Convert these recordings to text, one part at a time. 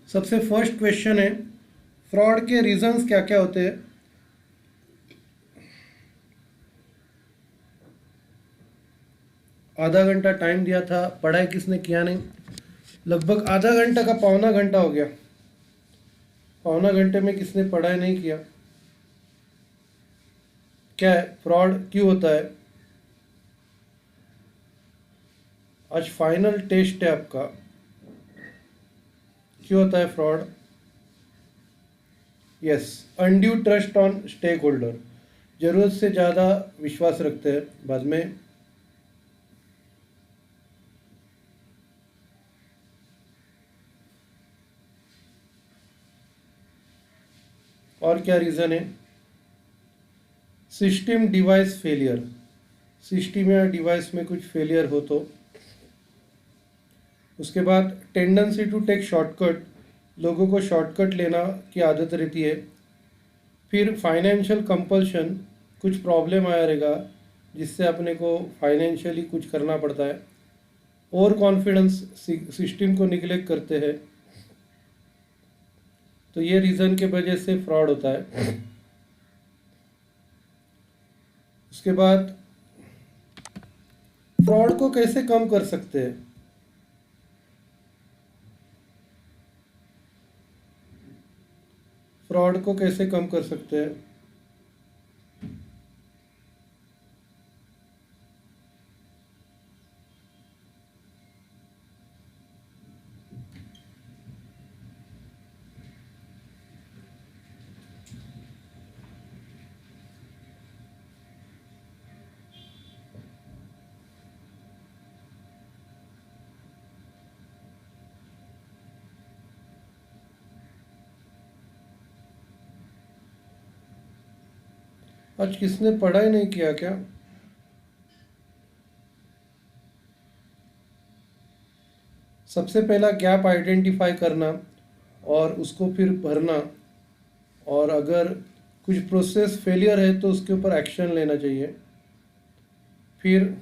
सबसे first question है, fraud के रीजंस क्या क्या होते हैं। आधा घंटा टाइम दिया था, पढ़ाई किसने किया नहीं। लगभग आधा घंटा का पौना घंटा हो गया, पौना घंटे में किसने पढ़ाई नहीं किया। क्या है फ्रॉड, क्यों होता है। आज फाइनल टेस्ट है आपका, क्यों होता है fraud. Yes, undue trust on stake holder, जरूरत से ज़्यादा विश्वास रखते हैं। बाद में और क्या रीज़न है। सिस्टम डिवाइस फेलियर, सिस्टम या डिवाइस में कुछ फेलियर हो तो। उसके बाद टेंडेंसी टू टेक शॉर्टकट, लोगों को शॉर्टकट लेना की आदत रहती है। फिर फाइनेंशियल कंपल्शन, कुछ प्रॉब्लम आया रहेगा जिससे अपने को फाइनेंशियली कुछ करना पड़ता है। ओवर कॉन्फिडेंस, सिस्टम को निगलेक्ट करते हैं। तो ये रीज़न के वजह से फ्रॉड होता है। उसके बाद फ्रॉड को कैसे कम कर सकते हैं। फ्रॉड को कैसे कम कर सकते हैं। आज किसने पढ़ाई नहीं किया क्या। सबसे पहला गैप आइडेंटिफाई करना और उसको फिर भरना, और अगर कुछ प्रोसेस फेलियर है तो उसके ऊपर एक्शन लेना चाहिए। फिर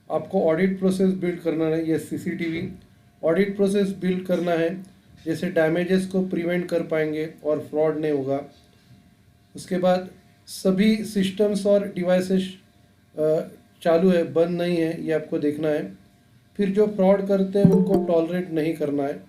आपको ऑडिट प्रोसेस बिल्ड करना है, ये सीसीटीवी ऑडिट प्रोसेस बिल्ड करना है, जैसे डैमेजेस को प्रिवेंट कर पाएंगे और फ्रॉड नहीं होगा। उसके बाद सभी सिस्टम्स और डिवाइसेस चालू है, बंद नहीं है, ये आपको देखना है। फिर जो फ्रॉड करते हैं उनको टॉलरेट नहीं करना है।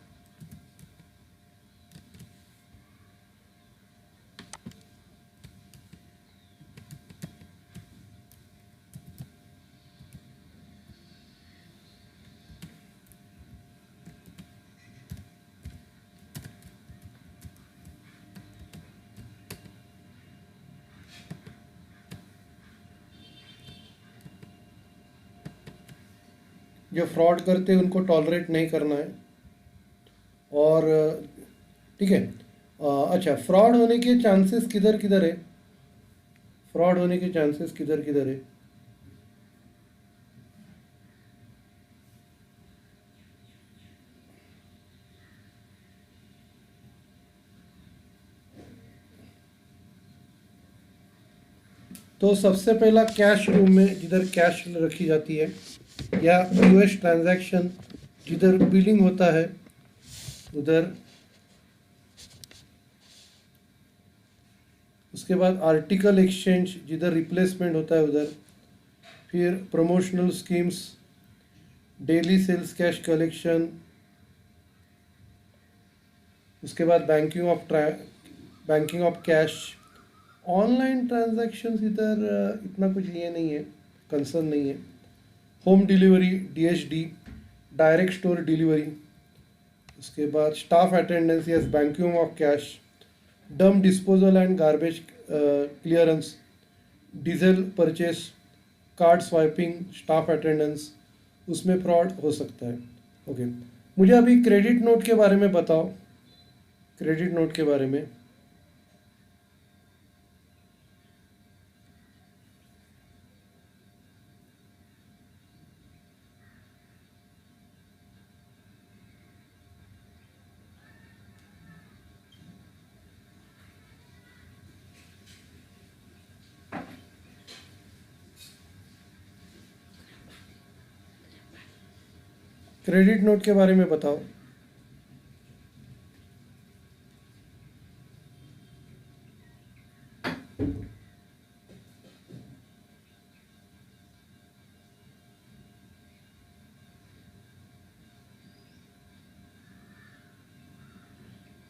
जो फ्रॉड करते हैं उनको टॉलरेट नहीं करना है। और ठीक है, अच्छा, फ्रॉड होने के चांसेस किधर किधर है। फ्रॉड होने के चांसेस किधर किधर है। तो सबसे पहला कैश रूम में, जिधर कैश रखी जाती है, या पीओएस ट्रांजैक्शन जिधर बिलिंग होता है उधर। उसके बाद आर्टिकल एक्सचेंज जिधर रिप्लेसमेंट होता है उधर। फिर promotional schemes, daily sales cash collection. उसके बाद banking of cash. Online transactions इधर इतना कुछ ये नहीं है, कंसर्न नहीं है। Home delivery, DHD, direct store delivery. उसके बाद staff attendance, yes, banking of cash, dump disposal and garbage clearance, diesel purchase, card swiping, staff attendance, उसमें फ्रॉड हो सकता है। ओके, मुझे अभी क्रेडिट नोट के बारे में बताओ। क्रेडिट नोट के बारे में। क्रेडिट नोट के बारे में बताओ।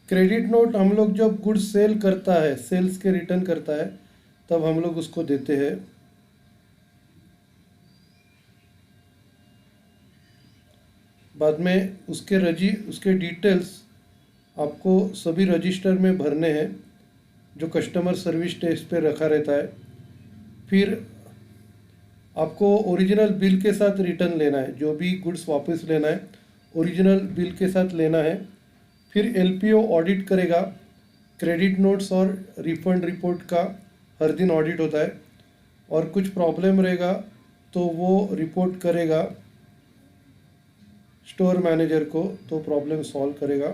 क्रेडिट नोट हम लोग जब गुड्स सेल करता है, सेल्स के रिटर्न करता है, तब हम लोग उसको देते हैं। बाद में उसके डिटेल्स आपको सभी रजिस्टर में भरने हैं जो कस्टमर सर्विस डेस्क पे रखा रहता है। फिर आपको ओरिजिनल बिल के साथ रिटर्न लेना है, जो भी गुड्स वापस लेना है ओरिजिनल बिल के साथ लेना है। फिर एलपीओ ऑडिट करेगा, क्रेडिट नोट्स और रिफंड रिपोर्ट का हर दिन ऑडिट होता है, और कुछ प्रॉब्लम रहेगा तो वो रिपोर्ट करेगा स्टोर मैनेजर को, तो प्रॉब्लम सॉल्व करेगा।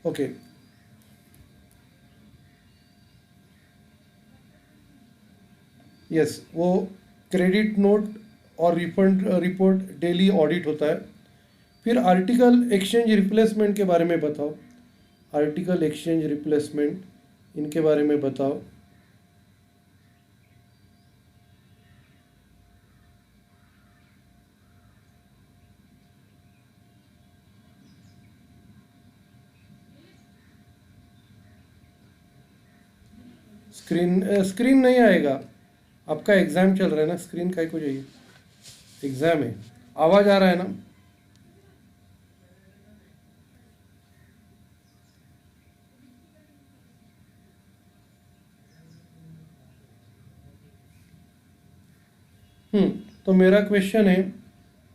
ओके, यस, वो क्रेडिट नोट और रिफंड रिपोर्ट डेली ऑडिट होता है। फिर आर्टिकल एक्सचेंज रिप्लेसमेंट के बारे में बताओ। आर्टिकल एक्सचेंज रिप्लेसमेंट, इनके बारे में बताओ। स्क्रीन नहीं आएगा, आपका एग्ज़ाम चल रहा है ना, स्क्रीन काय को चाहिए, एग्ज़ाम है। आवाज़ आ रहा है ना? तो मेरा क्वेश्चन है,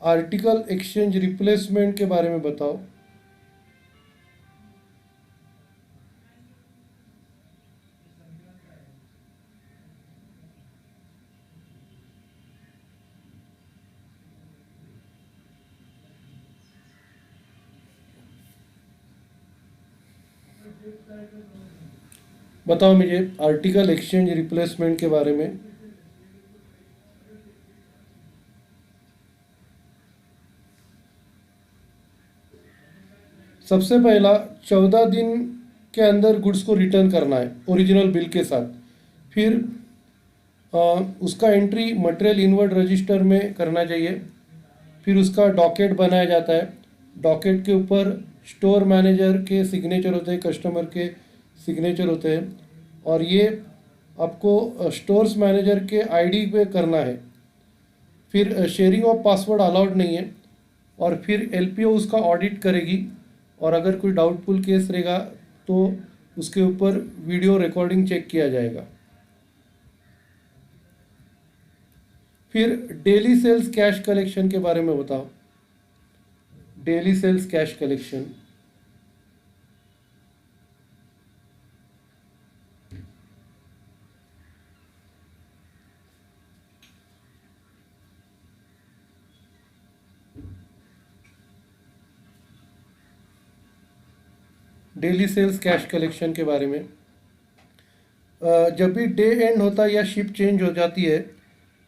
आर्टिकल एक्सचेंज रिप्लेसमेंट के बारे में बताओ। बताओ मुझे आर्टिकल एक्सचेंज रिप्लेसमेंट के बारे में। सबसे पहला 14 दिन के अंदर गुड्स को रिटर्न करना है ओरिजिनल बिल के साथ। फिर उसका एंट्री मटेरियल इनवर्ड रजिस्टर में करना चाहिए। फिर उसका डॉकेट बनाया जाता है, डॉकेट के ऊपर स्टोर मैनेजर के सिग्नेचर होते हैं, कस्टमर के सिग्नेचर होते हैं, और ये आपको स्टोर्स मैनेजर के आईडी पे करना है। फिर शेयरिंग ऑफ पासवर्ड अलाउड नहीं है। और फिर एलपीओ उसका ऑडिट करेगी, और अगर कोई डाउटफुल केस रहेगा तो उसके ऊपर वीडियो रिकॉर्डिंग चेक किया जाएगा। फिर डेली सेल्स कैश कलेक्शन के बारे में बताओ। Daily sales cash collection, daily sales cash collection के बारे में, जब भी डे एंड होता है या शिप चेंज हो जाती है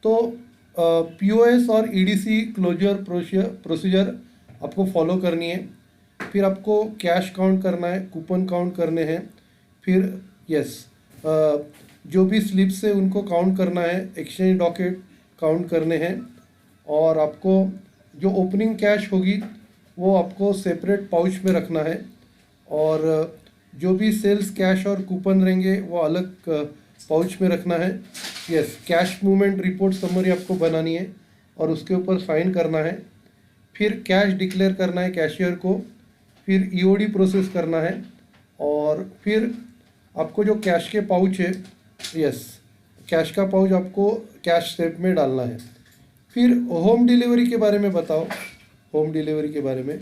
तो पीओएस और ईडीसी क्लोजर प्रोसीजर आपको फॉलो करनी है। फिर आपको कैश काउंट करना है, कूपन काउंट करने हैं। फिर यस, जो भी स्लिप्स है उनको काउंट करना है, एक्सचेंज डॉकेट काउंट करने हैं, और आपको जो ओपनिंग कैश होगी वो आपको सेपरेट पाउच में रखना है, और जो भी सेल्स कैश और कूपन रहेंगे वो अलग पाउच में रखना है। Yes, cash movement report summary आपको बनानी है और उसके ऊपर साइन करना है। फिर कैश डिक्लेयर करना है कैशियर को। फिर ईओडी प्रोसेस करना है, और फिर आपको जो कैश के पाउच है, यस, कैश का पाउच आपको कैश सेफ में डालना है। फिर होम डिलीवरी के बारे में बताओ। होम डिलीवरी के बारे में,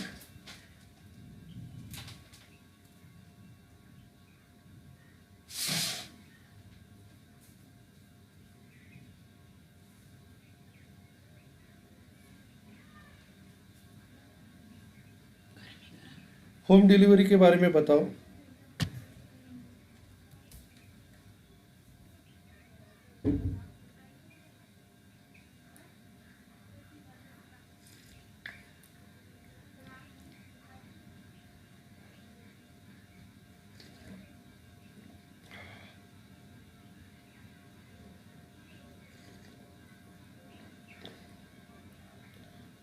होम डिलीवरी के बारे में बताओ।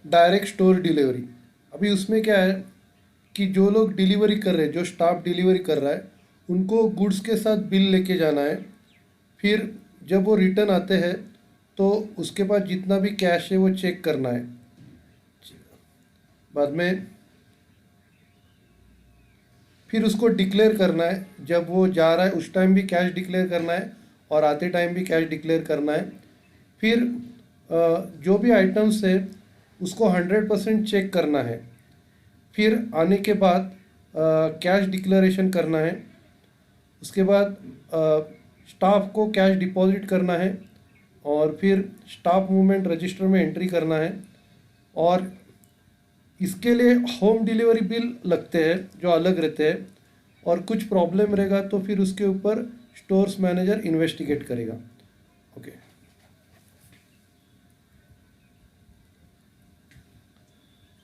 डायरेक्ट स्टोर डिलीवरी, अभी उसमें क्या है कि जो लोग डिलीवरी कर रहे हैं, जो स्टाफ डिलीवरी कर रहा है, उनको गुड्स के साथ बिल लेके जाना है। फिर जब वो रिटर्न आते हैं तो उसके पास जितना भी कैश है वो चेक करना है। बाद में फिर उसको डिक्लेयर करना है, जब वो जा रहा है उस टाइम भी कैश डिक्लेयर करना है और आते टाइम भी कैश डिक्लेयर करना है। फिर जो भी आइटम्स है उसको 100% चेक करना है। फिर आने के बाद कैश डिक्लेरेशन करना है। उसके बाद स्टाफ को कैश डिपॉजिट करना है और फिर स्टाफ मूवमेंट रजिस्टर में एंट्री करना है। और इसके लिए होम डिलीवरी बिल लगते हैं जो अलग रहते हैं, और कुछ प्रॉब्लम रहेगा तो फिर उसके ऊपर स्टोर्स मैनेजर इन्वेस्टिगेट करेगा। ओके,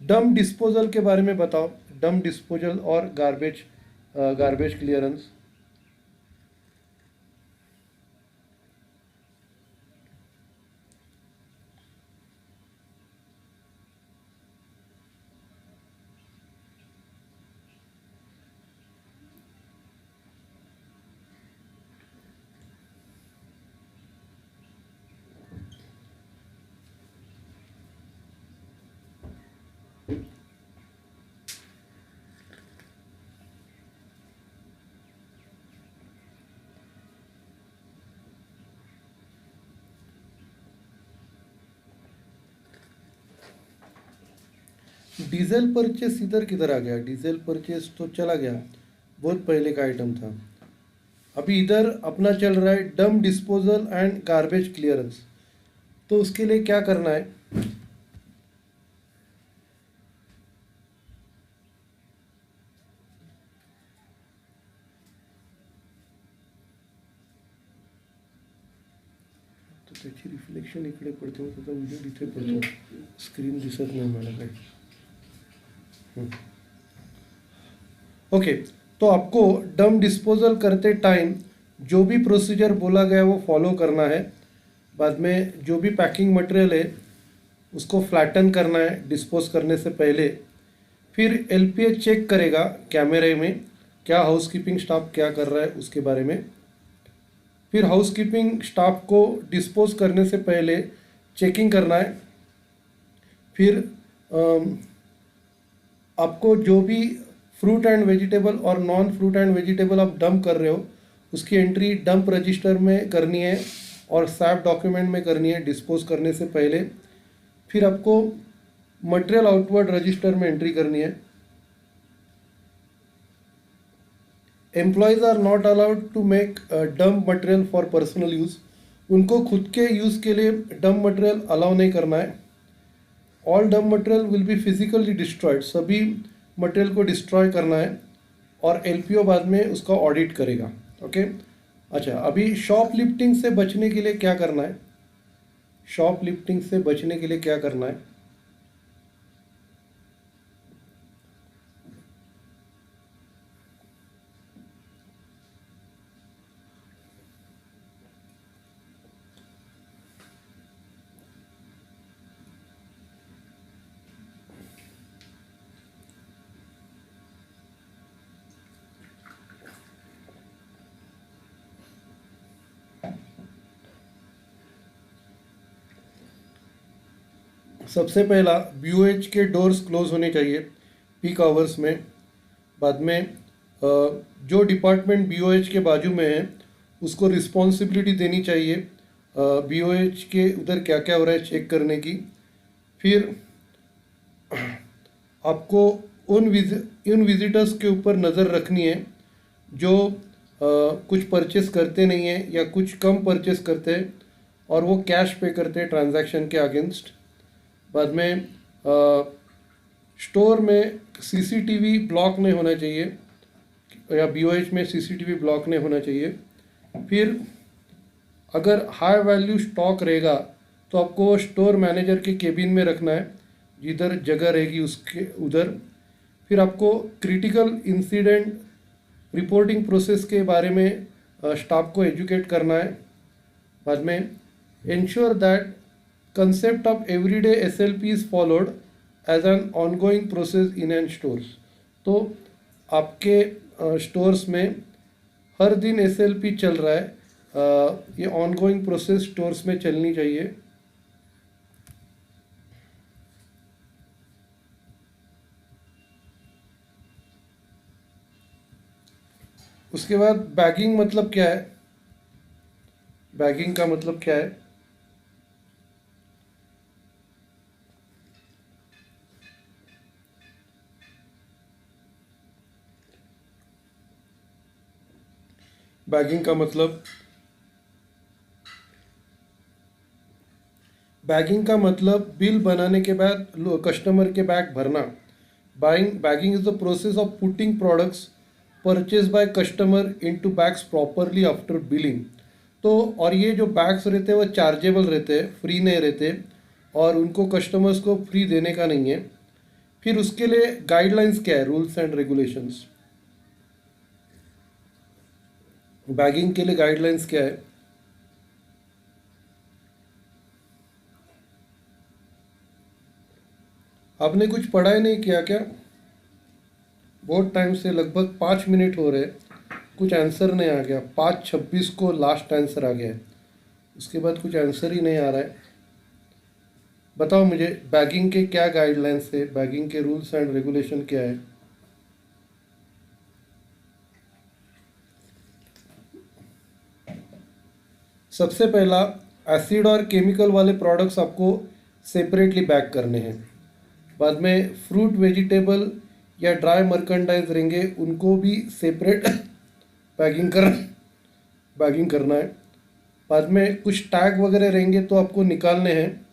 डम डिस्पोजल के बारे में बताओ। डम डिस्पोजल और गार्बेज क्लियरेंस। डीजल परचेस इधर किधर आ गया? डीजल परचेस तो चला गया, बहुत पहले का आइटम था। अभी इधर अपना चल रहा है डम डिस्पोजल एंड गार्बेज क्लियरेंस। तो उसके लिए क्या करना है? तो त्याची रिफ्लेक्शन इकडे पडते, त्याचा व्हिडिओ इथे पडतो, स्क्रीन दिसत नाही मला काही। ओके, तो आपको डम डिस्पोजल करते टाइम जो भी प्रोसीजर बोला गया वो फॉलो करना है। बाद में जो भी पैकिंग मटेरियल है उसको फ्लैटन करना है डिस्पोज करने से पहले। फिर एलपीएच चेक करेगा कैमरे में क्या हाउसकीपिंग स्टाफ क्या कर रहा है उसके बारे में। फिर हाउसकीपिंग स्टाफ को डिस्पोज करने से पहले चेकिंग करना है। फिर आपको जो भी फ्रूट एंड वेजिटेबल और नॉन फ्रूट एंड वेजिटेबल आप डंप कर रहे हो उसकी एंट्री डंप रजिस्टर में करनी है और सैप डॉक्यूमेंट में करनी है डिस्पोज करने से पहले। फिर आपको मटेरियल आउटवर्ड रजिस्टर में एंट्री करनी है। Employees are not allowed to make dump material for personal use. उनको खुद के यूज़ के लिए डंप मटेरियल अलाउ नहीं करना है। All dump material will be physically destroyed. सभी मटेरियल को डिस्ट्रॉय करना है और एलपीओ बाद में उसका ऑडिट करेगा। ओके, अच्छा, अभी शॉप लिफ्टिंग से बचने के लिए क्या करना है? शॉप लिफ्टिंग से बचने के लिए क्या करना है? सबसे पहला बीओएच के डोर्स क्लोज होने चाहिए पीक आवर्स में। बाद में जो डिपार्टमेंट बीओएच के बाजू में है उसको रिस्पॉन्सिबिलिटी देनी चाहिए बीओएच के उधर क्या क्या हो रहा है चेक करने की। फिर आपको उन विजिटर्स के ऊपर नज़र रखनी है जो कुछ परचेस करते नहीं हैं या कुछ कम परचेस करते हैं और वो कैश पे करते हैं ट्रांजैक्शन के अगेंस्ट। बाद में स्टोर में सीसीटीवी ब्लॉक नहीं होना चाहिए या बीओएच में सीसीटीवी ब्लॉक नहीं होना चाहिए। फिर अगर हाई वैल्यू स्टॉक रहेगा तो आपको स्टोर मैनेजर के केबिन में रखना है, जिधर जगह रहेगी उसके उधर। फिर आपको क्रिटिकल इंसिडेंट रिपोर्टिंग प्रोसेस के बारे में स्टाफ को एजुकेट करना है। बाद में ensure that concept of everyday SLP is followed as an ongoing process in an stores। तो आपके स्टोर्स में हर दिन एसएलपी चल रहा है, ये ऑनगोइंग प्रोसेस स्टोर्स में चलनी चाहिए। उसके बाद बैगिंग मतलब क्या है? बैगिंग का मतलब क्या है? बैगिंग का मतलब बैगिंग का मतलब बिल बनाने के बाद कस्टमर के बैग भरना। Bagging is the process of putting products purchase by customer into bags properly after billing. तो और ये जो बैग्स रहते हैं वो चार्जेबल रहते हैं, फ्री नहीं रहते, और उनको कस्टमर्स को फ्री देने का नहीं है। फिर उसके लिए गाइडलाइंस क्या है, रूल्स एंड रेगुलेशंस। बैगिंग के लिए गाइडलाइंस क्या है? आपने कुछ पढ़ा ही नहीं किया क्या? बहुत टाइम से, लगभग 5 मिनट हो रहे, कुछ आंसर नहीं आ गया। 5:26 को लास्ट आंसर आ गया है, उसके बाद कुछ आंसर ही नहीं आ रहा है। बताओ मुझे बैगिंग के क्या गाइडलाइंस है, बैगिंग के रूल्स एंड रेगुलेशन क्या है? सबसे पहला, एसिड और केमिकल वाले प्रोडक्ट्स आपको सेपरेटली बैग करने हैं। बाद में फ्रूट वेजिटेबल या ड्राई मर्केंडाइज रहेंगे, उनको भी सेपरेट पैकिंग कर बैगिंग करना है। बाद में कुछ टैग वगैरह रहेंगे तो आपको निकालने हैं।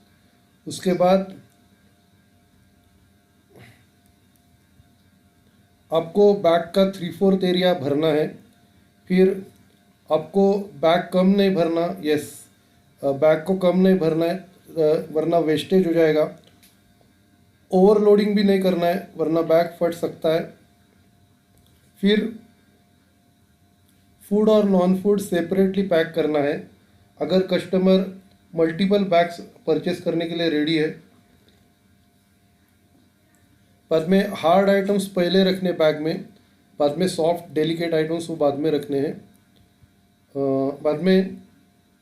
उसके बाद आपको बैग का 3/4 एरिया भरना है। फिर आपको बैग कम नहीं भरना, यस, बैग को कम नहीं भरना है, वरना वेस्टेज हो जाएगा। ओवरलोडिंग भी नहीं करना है, वरना बैग फट सकता है। फिर फूड और नॉन फूड सेपरेटली पैक करना है। अगर कस्टमर मल्टीपल बैग्स परचेस करने के लिए रेडी है। बाद में हार्ड आइटम्स पहले रखने बैग में, बाद में सॉफ्ट डेलिकेट आइटम्स वो बाद में रखने हैं। बाद में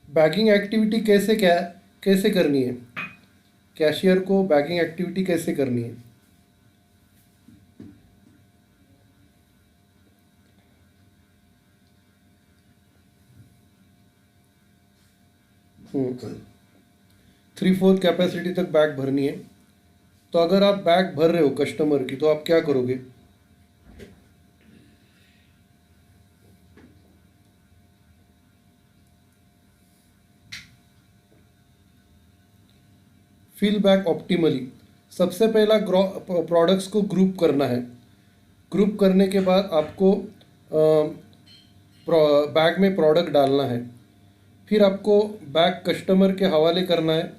बैगिंग एक्टिविटी कैसे करनी है, कैशियर को बैगिंग एक्टिविटी कैसे करनी है? हम्म, 3/4 कैपेसिटी तक बैग भरनी है। तो अगर आप बैग भर रहे हो कस्टमर की, तो आप क्या करोगे? Fill bag optimally. सबसे पहला प्रोडक्ट्स को ग्रुप करना है। ग्रुप करने के बाद आपको बैग में प्रोडक्ट डालना है। फिर आपको बैग कस्टमर के हवाले करना है,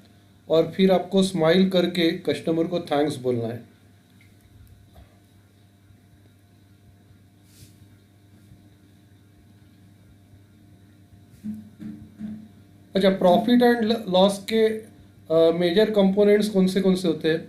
और फिर आपको स्माइल करके कस्टमर को थैंक्स बोलना है। अच्छा, प्रॉफिट एंड लॉस के मेजर कंपोनेंट्स कौन से होते हैं?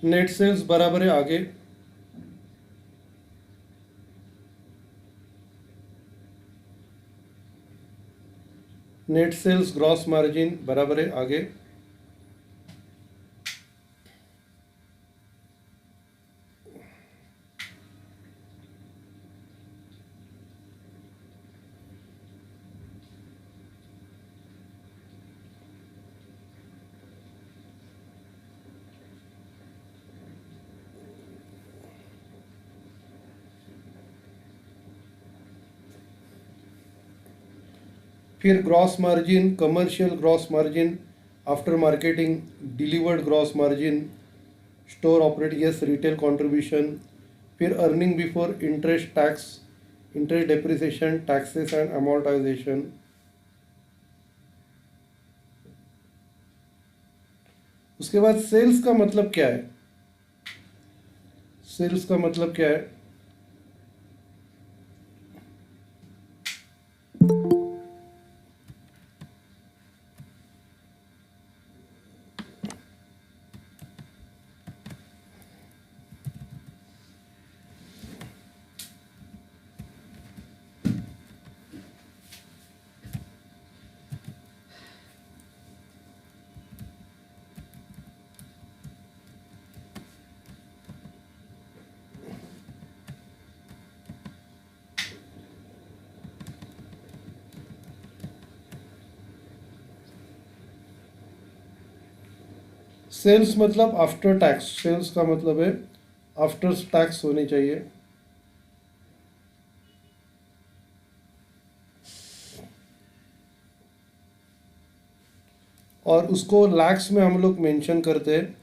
नेट सेल्स बराबर है आगे, नेट सेल्स ग्रॉस मार्जिन बराबर है आगे। फिर gross margin, commercial gross margin, after marketing delivered gross margin, store operating, yes, retail contribution. फिर earning before interest tax, interest depreciation, taxes and amortisation. उसके बाद सेल्स का मतलब क्या है? सेल्स का मतलब क्या है? सेल्स मतलब आफ्टर टैक्स, सेल्स का मतलब है आफ्टर टैक्स होनी चाहिए। और उसको लैक्स में हम लोग मेंशन करते हैं।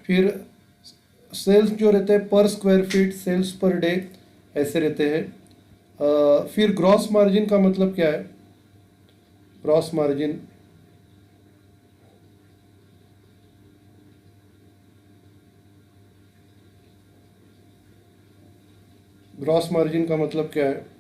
फिर सेल्स जो रहते हैं per square feet, sales per day, ऐसे रहते हैं। फिर ग्रॉस मार्जिन का मतलब क्या है? ग्रॉस मार्जिन, ग्रॉस मार्जिन का मतलब क्या है?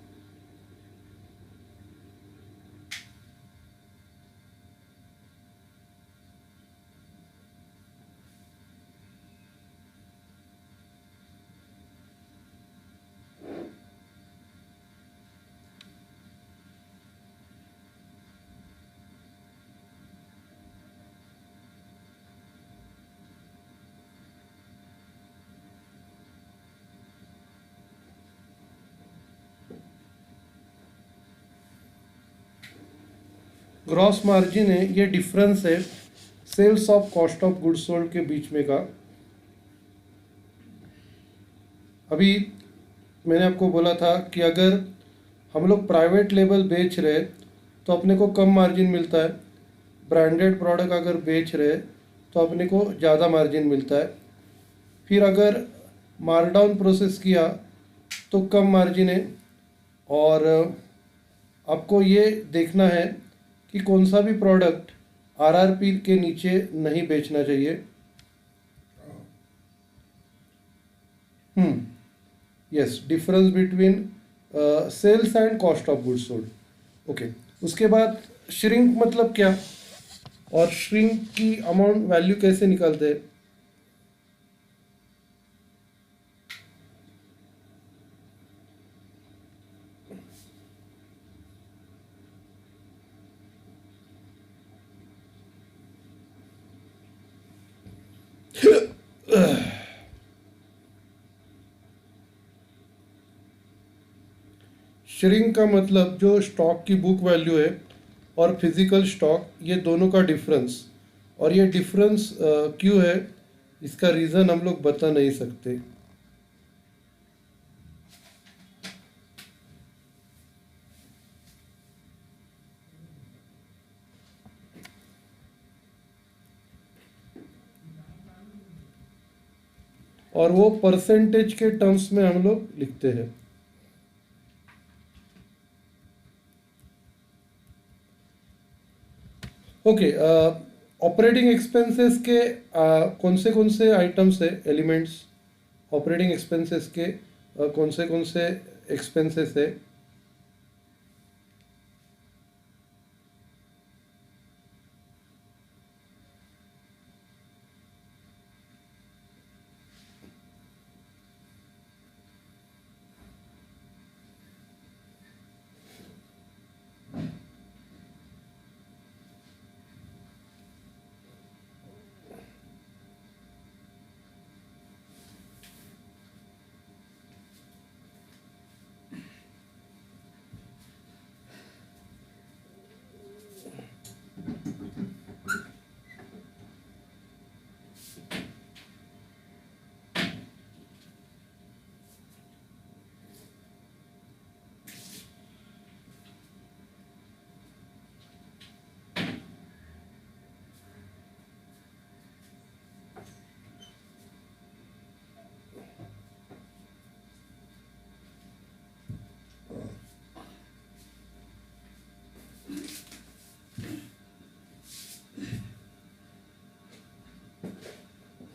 ग्रॉस मार्जिन है, ये डिफरेंस है sales of cost of goods sold के बीच में का। अभी मैंने आपको बोला था कि अगर हम लोग प्राइवेट लेबल बेच रहे तो अपने को कम मार्जिन मिलता है, ब्रांडेड प्रोडक्ट अगर बेच रहे तो अपने को ज़्यादा मार्जिन मिलता है। फिर अगर मार्कडाउन प्रोसेस किया तो कम मार्जिन है। और आपको ये देखना है कि कौन सा भी प्रोडक्ट आरआरपी के नीचे नहीं बेचना चाहिए। Yes, difference between sales and cost of goods sold. Okay, उसके बाद श्रिंक मतलब क्या, और श्रिंक की अमाउंट वैल्यू कैसे निकालते हैं? श्रिंक का मतलब जो स्टॉक की बुक वैल्यू है और फिजिकल स्टॉक, ये दोनों का डिफरेंस। और ये डिफरेंस क्यों है, इसका रीज़न हम लोग बता नहीं सकते। और वो परसेंटेज के टर्म्स में हम लोग लिखते हैं। ओके, ऑपरेटिंग एक्सपेंसेस के कौन से आइटम्स है, एलिमेंट्स? ऑपरेटिंग एक्सपेंसेस के कौन से एक्सपेंसेस है?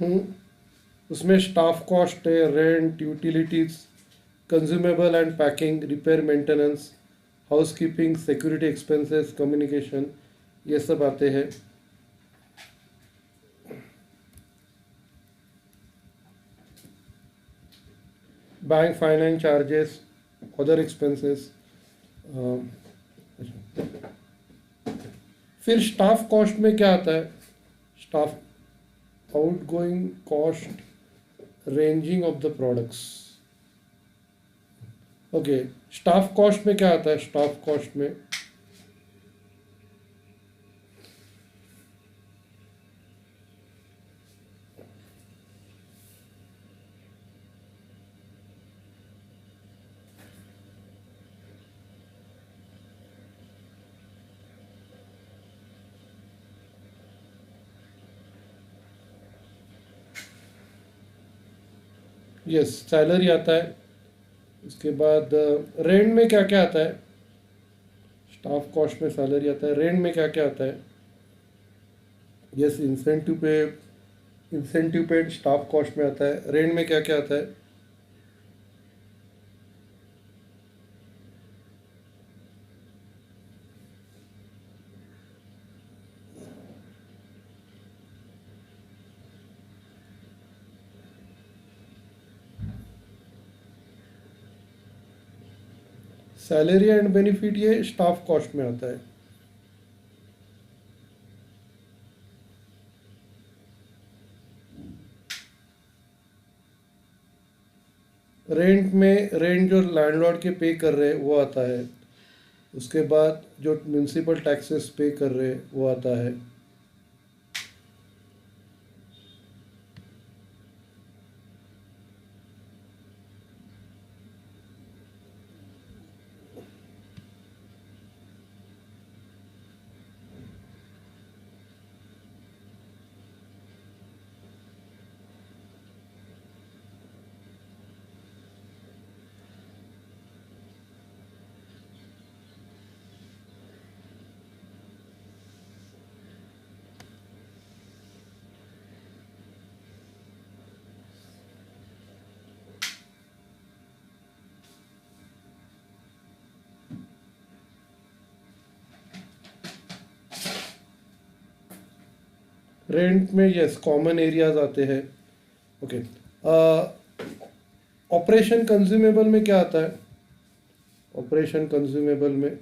हम्म उसमें स्टाफ कॉस्ट है, rent, utilities, consumable and packing, repair maintenance, house keeping, security expenses, communication, ये सब आते हैं। Bank finance charges, other expenses. फिर स्टाफ कॉस्ट में क्या आता है? Staff out going cost ranging of the products. Okay, staff cost में क्या आता है? स्टाफ कॉस्ट में यस, सैलरी आता है। उसके बाद रेंट में क्या क्या आता है? स्टाफ कॉस्ट में सैलरी आता है। रेंट में क्या क्या आता है? Yes, incentive paid staff cost में आता है। रेंट में क्या क्या आता है? सैलरी एंड बेनिफिट ये स्टाफ कॉस्ट में आता है। रेंट में रेंट जो लैंडलॉर्ड के पे कर रहे हैं वो आता है। उसके बाद जो म्यूनसिपल टैक्सेस पे कर रहे हैं वो आता है। रेंट में यस कॉमन एरियाज आते हैं। ओके, ऑपरेशन कंज्यूमेबल में क्या आता है? ऑपरेशन कंज्यूमेबल में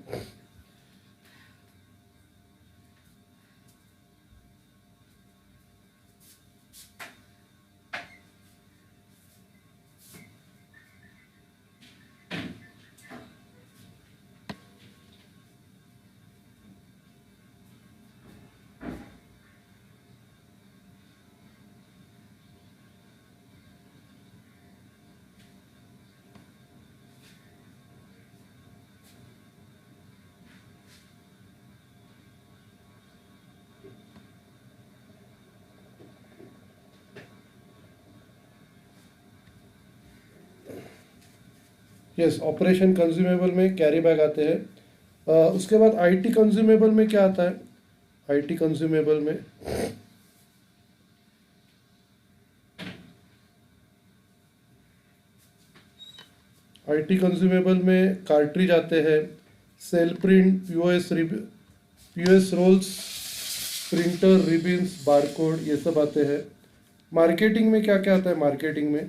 यस, ऑपरेशन कंज्यूमेबल में कैरी बैग आते हैं। उसके बाद आईटी कंज्यूमेबल में क्या आता है? आईटी कंज्यूमेबल में आईटी कंज्यूमेबल में कार्ट्रिज आते हैं, sale print, POS rolls, printer, ribbons, barcode, ये सब आते हैं। मार्केटिंग में क्या क्या आता है? मार्केटिंग में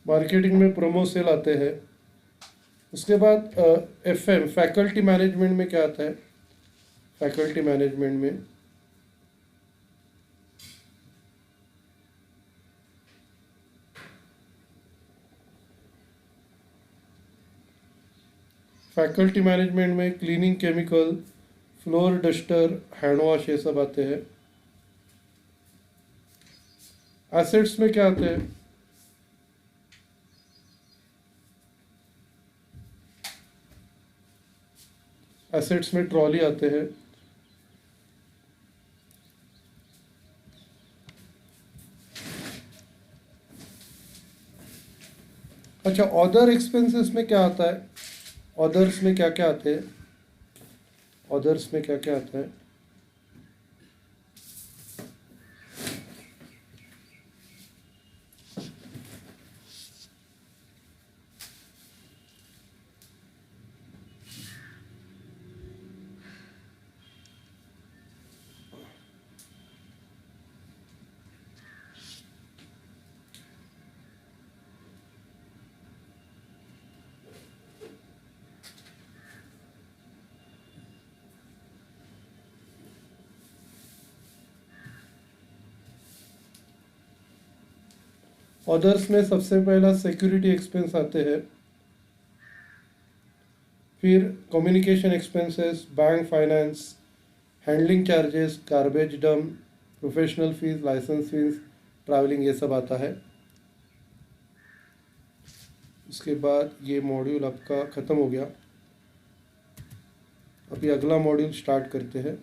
मार्केटिंग में प्रोमो सेल आते हैं। उसके बाद एफएम फैकल्टी मैनेजमेंट में क्या आता है? फैकल्टी मैनेजमेंट में फैकल्टी मैनेजमेंट में cleaning chemical, floor duster, hand wash, ये सब आते हैं। एसेट्स में क्या आते हैं? एसेट्स में ट्रॉली आते हैं। अच्छा, अदर एक्सपेंसेस में क्या आता है? अदर्स में क्या क्या आते हैं? अदर्स में क्या क्या आता है? अदर्स में सबसे पहला सिक्योरिटी एक्सपेंस आते हैं, फिर communication expenses, bank finance, handling charges, garbage dump, professional fees, licence fees, travelling, ये सब आता है। उसके बाद ये मॉड्यूल आपका ख़त्म हो गया। अभी अगला मॉड्यूल स्टार्ट करते हैं।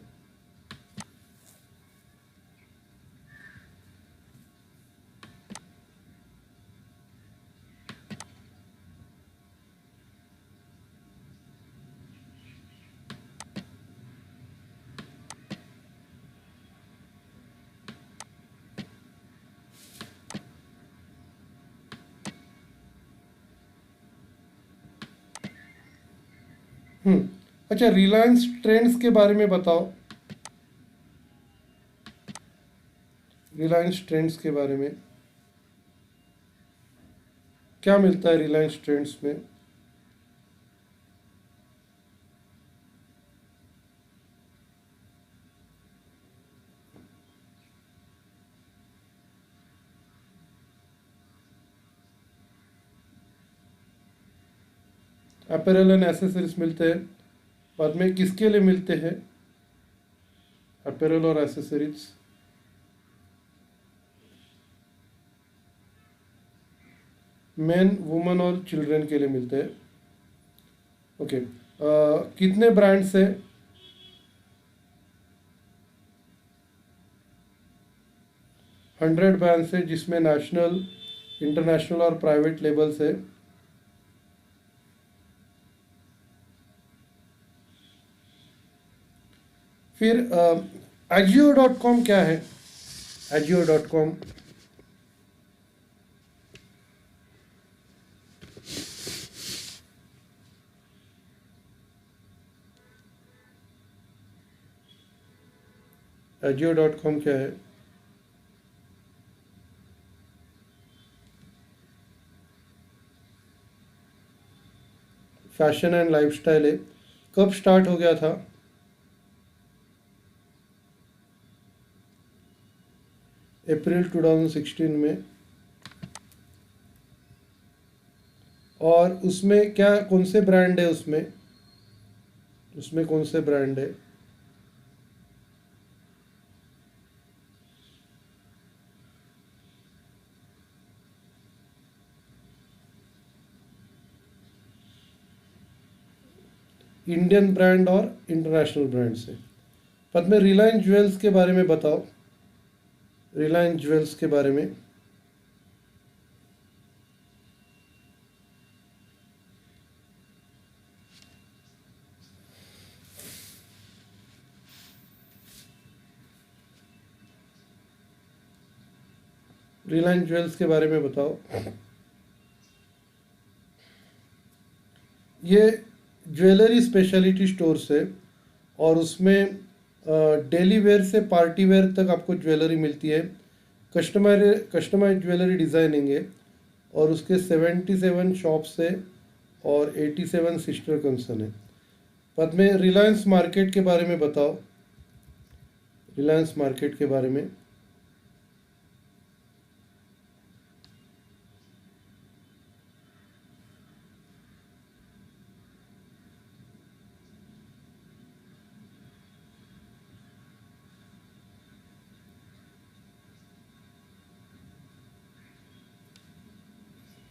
अच्छा, रिलायंस ट्रेंड्स के बारे में बताओ। रिलायंस ट्रेंड्स के बारे में क्या मिलता है रिलायंस ट्रेंड्स में? अपैरल एंड एसेसरीज मिलते हैं। बाद में किसके लिए मिलते हैं अपैरल और एसेसरीज? मेन, वुमेन और चिल्ड्रन के लिए मिलते हैं। ओके, कितने ब्रांड्स है? 100 ब्रांड्स है, जिसमें नेशनल, इंटरनेशनल और प्राइवेट लेबल्स है। फिर Ajio.com क्या है? Ajio.com, Ajio.com क्या है? फैशन एंड लाइफस्टाइल है। कब स्टार्ट हो गया था? अप्रैल 2016 में। और उसमें क्या, कौन से ब्रांड है उसमें? उसमें कौन से ब्रांड है? इंडियन ब्रांड और इंटरनेशनल ब्रांड से। बाद में रिलायंस ज्वेल्स के बारे में बताओ। रिलायंस ज्वेल्स के बारे में। रिलायंस ज्वेल्स के बारे में बताओ। ये ज्वेलरी स्पेशलिटी स्टोर्स है, और उसमें डेली वेयर से पार्टी वेयर तक आपको ज्वेलरी मिलती है। कस्टमाइज ज्वेलरी डिज़ाइनिंग है, और उसके 77 शॉप्स है और 87 सिस्टर कंसर्न है। बाद में रिलायंस मार्केट के बारे में बताओ। रिलायंस मार्केट के बारे में।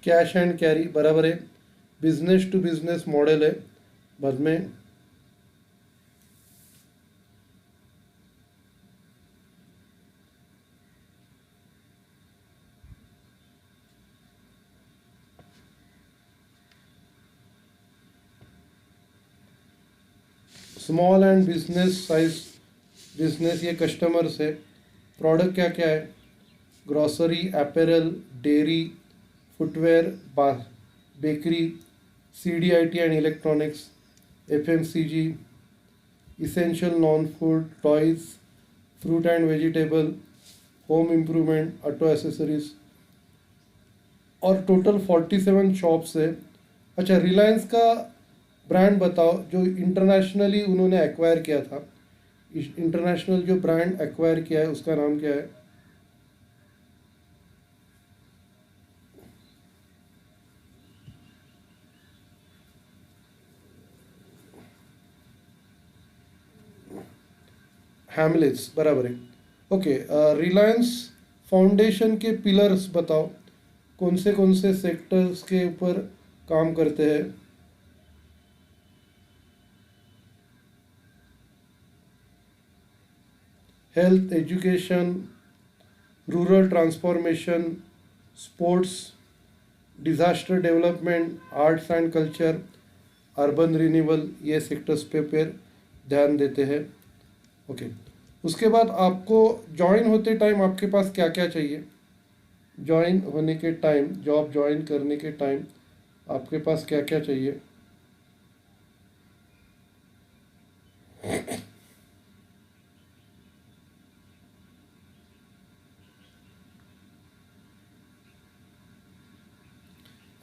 कैश एंड कैरी बराबर है। बिजनेस टू बिजनेस मॉडल है। बाद में small and business size business, ये कस्टमर्स है। प्रोडक्ट क्या क्या है? Grocery, apparel, dairy, footwear, bakery, CDIT and electronics, FMCG, essential non-food, toys, fruit and vegetable, home improvement, auto accessories, और टोटल 47 शॉप्स है। अच्छा, रिलायंस का ब्रांड बताओ जो इंटरनेशनली उन्होंने एक्वायर किया था। इंटरनेशनल जो ब्रांड एक्वायर किया है उसका नाम क्या है? हैमलेट्स, बराबर है। ओके, रिलायंस फाउंडेशन के पिलर्स बताओ, कौन से सेक्टर्स के ऊपर काम करते हैं? Health, education, rural transformation, sports, disaster development, arts and culture, urban renewal, ये सेक्टर्स पे ध्यान देते हैं। ओके, उसके बाद आपको ज्वाइन होते टाइम आपके पास क्या क्या चाहिए? ज्वाइन होने के टाइम, जॉब ज्वाइन करने के टाइम आपके पास क्या क्या चाहिए?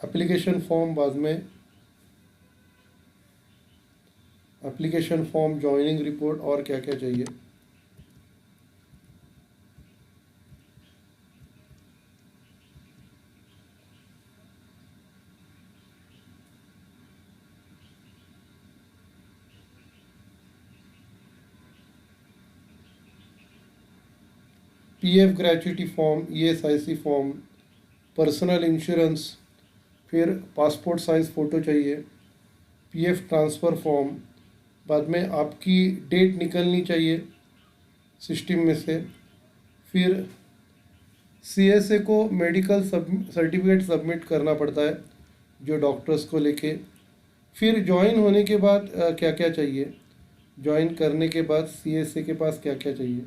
एप्लीकेशन फॉर्म, बाद में एप्लीकेशन फॉर्म, ज्वाइनिंग रिपोर्ट, और क्या क्या चाहिए? PF gratuity form, ESIC form, personal insurance, फिर पासपोर्ट साइज़ फ़ोटो चाहिए, PF ट्रांसफ़र फॉर्म, बाद में आपकी डेट निकलनी चाहिए सिस्टम में से, फिर CSA को मेडिकल सर्टिफिकेट सबमिट करना पड़ता है जो डॉक्टर्स को लेके। फिर ज्वाइन होने के बाद क्या क्या चाहिए? ज्वाइन करने के बाद CSA के पास क्या क्या चाहिए?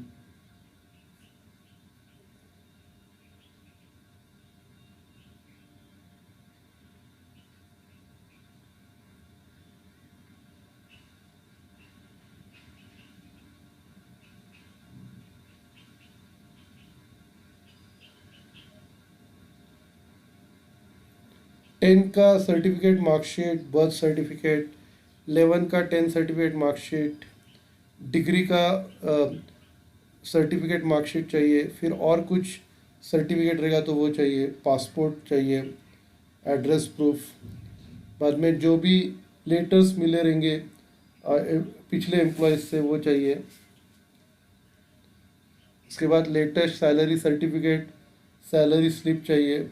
10 का सर्टिफिकेट मार्कशीट, बर्थ सर्टिफिकेट, 11 का 10 सर्टिफिकेट मार्कशीट, डिग्री का सर्टिफिकेट मार्कशीट चाहिए, फिर और कुछ सर्टिफिकेट रहेगा तो वो चाहिए, पासपोर्ट चाहिए, एड्रेस प्रूफ, बाद में जो भी लेटर्स मिले रहेंगे पिछले एम्प्लॉयज़ से वो चाहिए। उसके बाद latest salary certificate, salary slip चाहिए।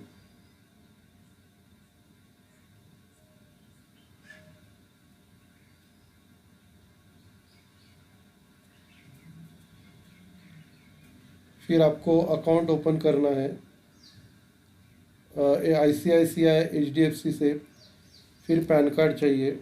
फिर आपको अकाउंट ओपन करना है ICICI, HDFC से, फिर पैन कार्ड चाहिए।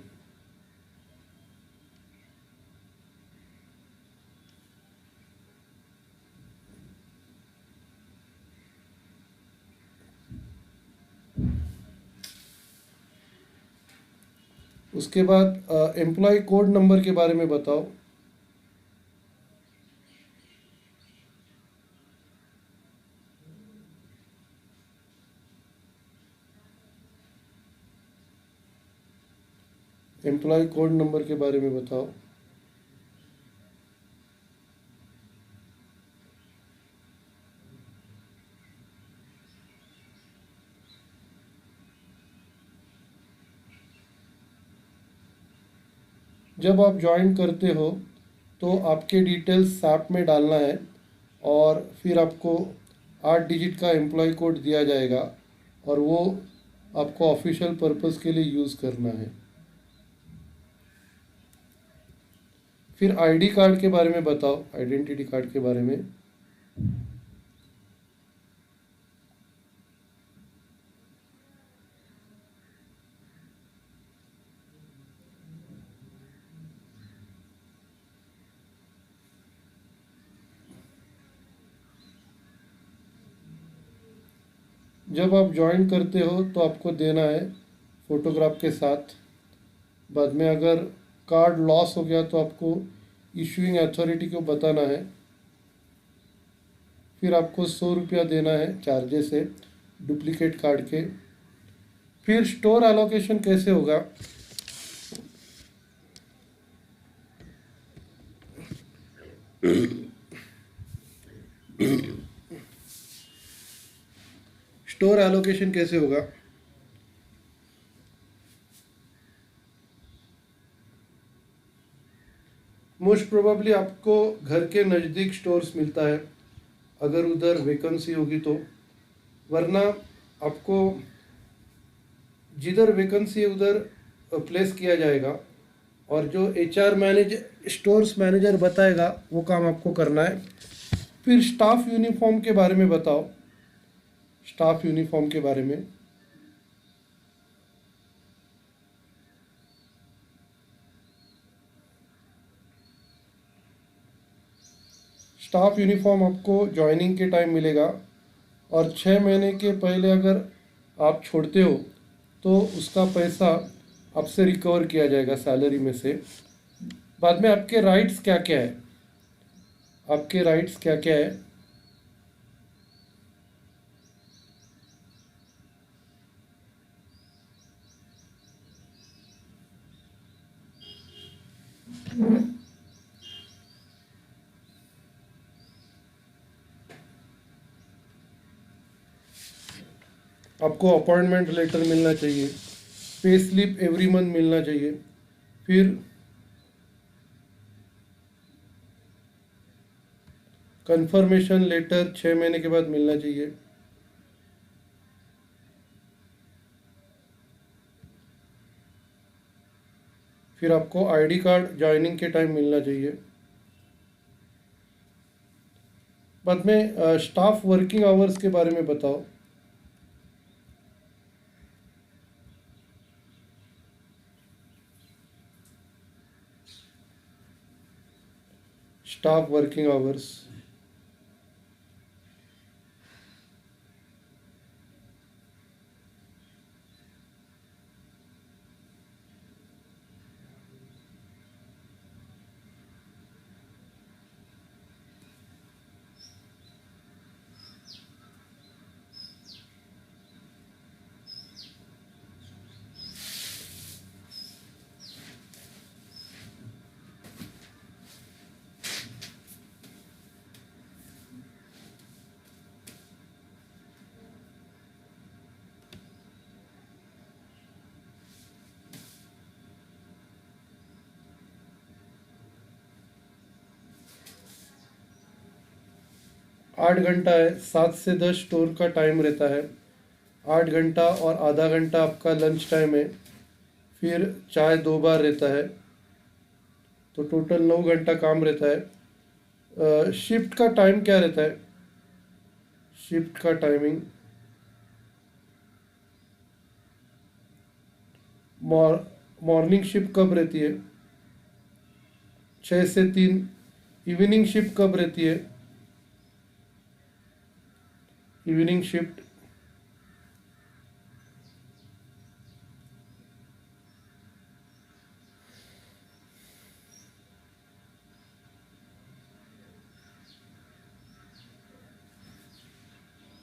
उसके बाद एम्प्लॉय कोड नंबर के बारे में बताओ। एम्प्लॉय कोड नंबर के बारे में बताओ। जब आप ज्वाइन करते हो तो आपके डिटेल्स सैप में डालना है और फिर आपको 8 डिजिट का एम्प्लॉय कोड दिया जाएगा और वो आपको ऑफिशियल पर्पस के लिए यूज़ करना है। फिर ID कार्ड के बारे में बताओ, आइडेंटिटी कार्ड के बारे में। जब आप ज्वाइन करते हो तो आपको देना है फ़ोटोग्राफ के साथ। बाद में अगर कार्ड लॉस हो गया तो आपको इशूइंग अथॉरिटी को बताना है। फिर आपको 100 रुपया देना है चार्जेस है डुप्लीकेट कार्ड के। फिर स्टोर एलोकेशन कैसे होगा, स्टोर एलोकेशन कैसे होगा। मोस्ट प्रोबेबली आपको घर के नज़दीक स्टोर्स मिलता है अगर उधर वैकेंसी होगी तो, वरना आपको जिधर वैकेंसी है उधर प्लेस किया जाएगा और जो HR स्टोर्स मैनेजर बताएगा वो काम आपको करना है। फिर स्टाफ यूनिफॉर्म के बारे में बताओ, स्टाफ यूनिफॉर्म के बारे में। स्टाफ यूनिफॉर्म आपको ज्वाइनिंग के टाइम मिलेगा और 6 महीने के पहले अगर आप छोड़ते हो तो उसका पैसा आपसे रिकवर किया जाएगा सैलरी में से। बाद में आपके राइट्स क्या क्या है, आपके राइट्स क्या क्या है। आपको अपॉइंटमेंट लेटर मिलना चाहिए, पे स्लिप एवरी मंथ मिलना चाहिए। फिर कंफर्मेशन लेटर 6 महीने के बाद मिलना चाहिए। फिर आपको ID कार्ड ज्वाइनिंग के टाइम मिलना चाहिए। बाद में स्टाफ वर्किंग आवर्स के बारे में बताओ। स्टाफ वर्किंग आवर्स, 8 घंटा है, 7 से 10 स्टोर का टाइम रहता है। 8 घंटा और आधा घंटा आपका लंच टाइम है। फिर चाय 2 बार रहता है, तो टोटल 9 घंटा काम रहता है। शिफ्ट का टाइम क्या रहता है, शिफ्ट का टाइमिंग मॉर्निंग शिफ्ट कब रहती है, 6 से 3। इवनिंग शिफ्ट कब रहती है, इवनिंग शिफ्ट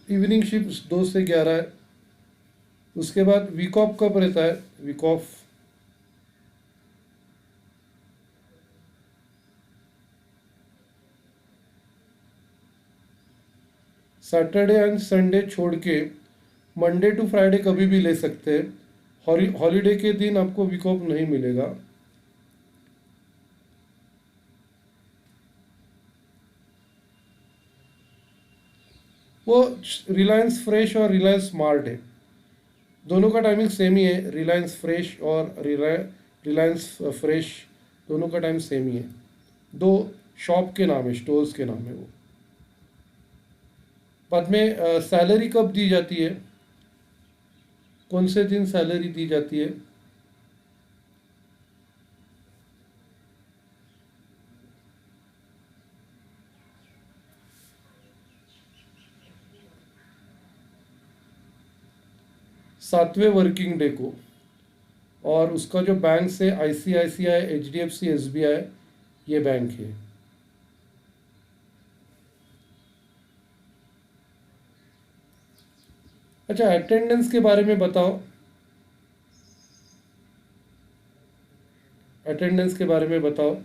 इवनिंग शिफ्ट 2 से 11 है। उसके बाद वीक ऑफ कब रहता है, week off Saturday and Sunday छोड़ के मंडे टू फ्राइडे कभी भी ले सकते हैं। हॉलीडे के दिन आपको वीक ऑफ नहीं मिलेगा। वो रिलायंस फ्रेश और रिलायंस स्मार्ट है, दोनों का टाइमिंग सेम ही है। रिलायंस फ्रेश और रिलायंस फ्रेश दोनों का टाइम सेम ही है। दो शॉप के नाम है, स्टोर्स के नाम है वो। बाद में सैलरी कब दी जाती है, कौन से दिन सैलरी दी जाती है। 7वें वर्किंग डे को, और उसका जो बैंक से ICICI, HDFC, SBI ये बैंक है। अच्छा, अटेंडेंस के बारे में बताओ, अटेंडेंस के बारे में बताओ।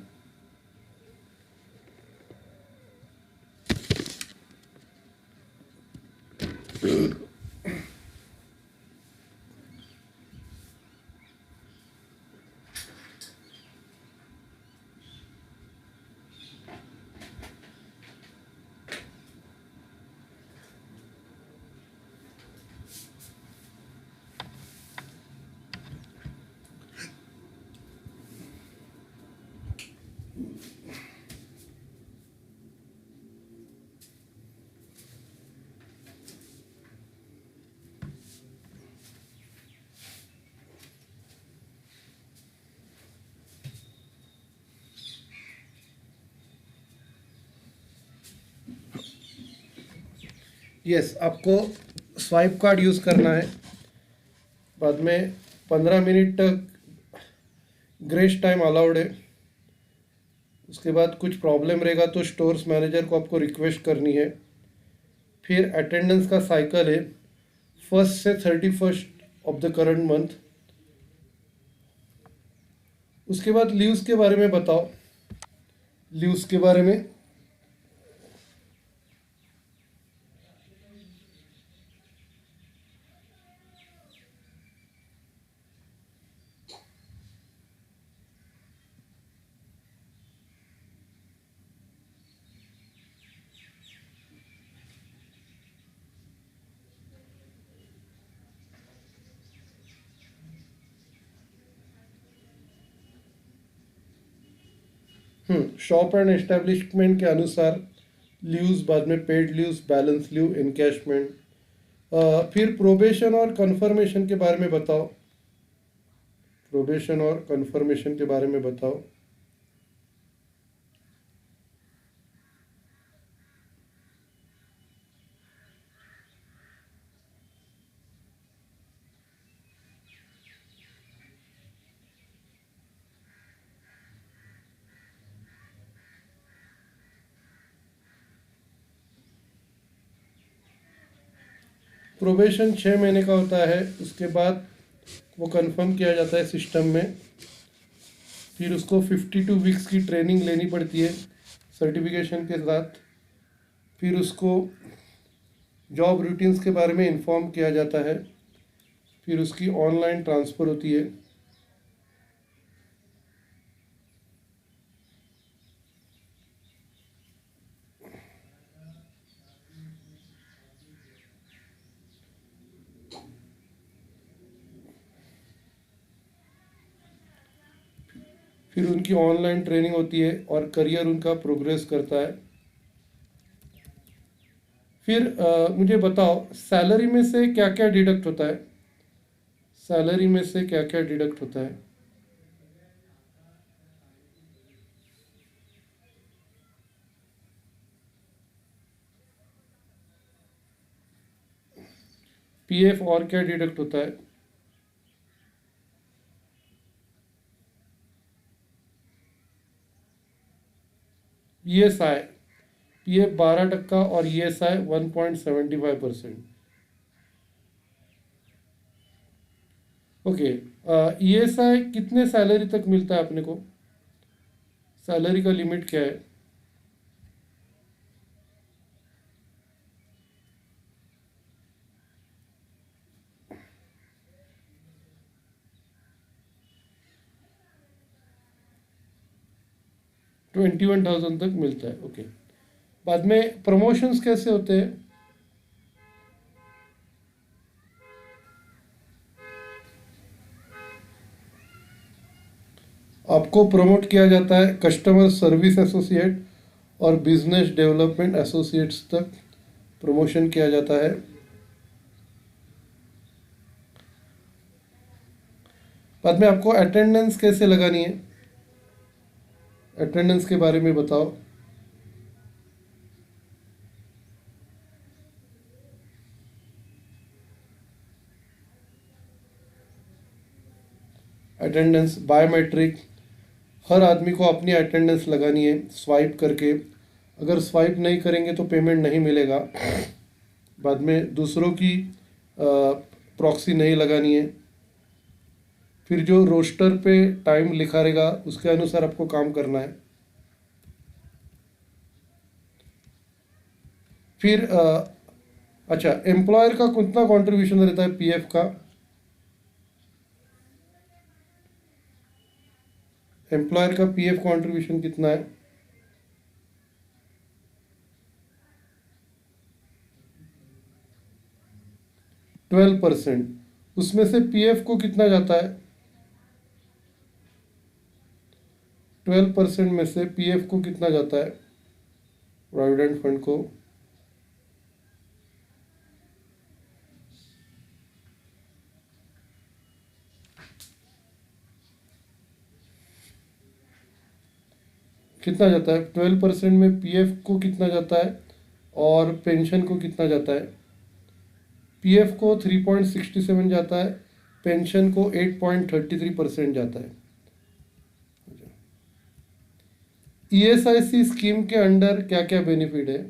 यस, आपको स्वाइप कार्ड यूज़ करना है। बाद में 15 मिनट तक ग्रेस टाइम अलाउड है। उसके बाद कुछ प्रॉब्लम रहेगा तो स्टोर्स मैनेजर को आपको रिक्वेस्ट करनी है। फिर अटेंडेंस का साइकिल है 1st से 31st of the current month. उसके बाद लीव्स के बारे में बताओ, लीव्स के बारे में। शॉप एंड एस्टेब्लिशमेंट के अनुसार लीव्स, बाद में paid leaves, balance leave, encashment. फिर प्रोबेशन और कंफर्मेशन के बारे में बताओ, प्रोबेशन और कंफर्मेशन के बारे में बताओ। प्रोबेशन 6 महीने का होता है, उसके बाद वो कंफर्म किया जाता है सिस्टम में। फिर उसको 52 वीक्स की ट्रेनिंग लेनी पड़ती है सर्टिफिकेशन के साथ। फिर उसको जॉब रूटीन्स के बारे में इन्फॉर्म किया जाता है। फिर उसकी ऑनलाइन ट्रांसफ़र होती है। फिर उनकी ऑनलाइन ट्रेनिंग होती है और करियर उनका प्रोग्रेस करता है। फिर मुझे बताओ, सैलरी में से क्या क्या डिडक्ट होता है, सैलरी में से क्या क्या डिडक्ट होता है। PF और क्या डिडक्ट होता है। ESI, PF 12% और ESI 1.75%। ओके, ESI कितने सैलरी तक मिलता है अपने को, सैलरी का लिमिट क्या है। 21,000 तक मिलता है। ओके, बाद में प्रमोशंस कैसे होते हैं। आपको प्रमोट किया जाता है कस्टमर सर्विस एसोसिएट और बिजनेस डेवलपमेंट एसोसिएट्स तक प्रमोशन किया जाता है। बाद में आपको अटेंडेंस कैसे लगानी है, अटेंडेंस के बारे में बताओ। अटेंडेंस बायोमेट्रिक, हर आदमी को अपनी अटेंडेंस लगानी है स्वाइप करके। अगर स्वाइप नहीं करेंगे तो पेमेंट नहीं मिलेगा। बाद में दूसरों की प्रॉक्सी नहीं लगानी है। फिर जो रोस्टर पे टाइम लिखा रहेगा उसके अनुसार आपको काम करना है। फिर अच्छा, एम्प्लॉयर का कितना कंट्रीब्यूशन रहता है पीएफ का? एम्प्लॉयर का पीएफ कंट्रीब्यूशन कितना है? 12%। उसमें से पीएफ को कितना जाता है? 12% में से पीएफ को कितना जाता है प्रोविडेंट फंड को? कितना जाता है 12% में? पीएफ को कितना जाता है और पेंशन को कितना जाता है? पीएफ को 3.67 जाता है, पेंशन को 8.33% जाता है। ईएसआईसी स्कीम के अंडर क्या क्या बेनिफिट है?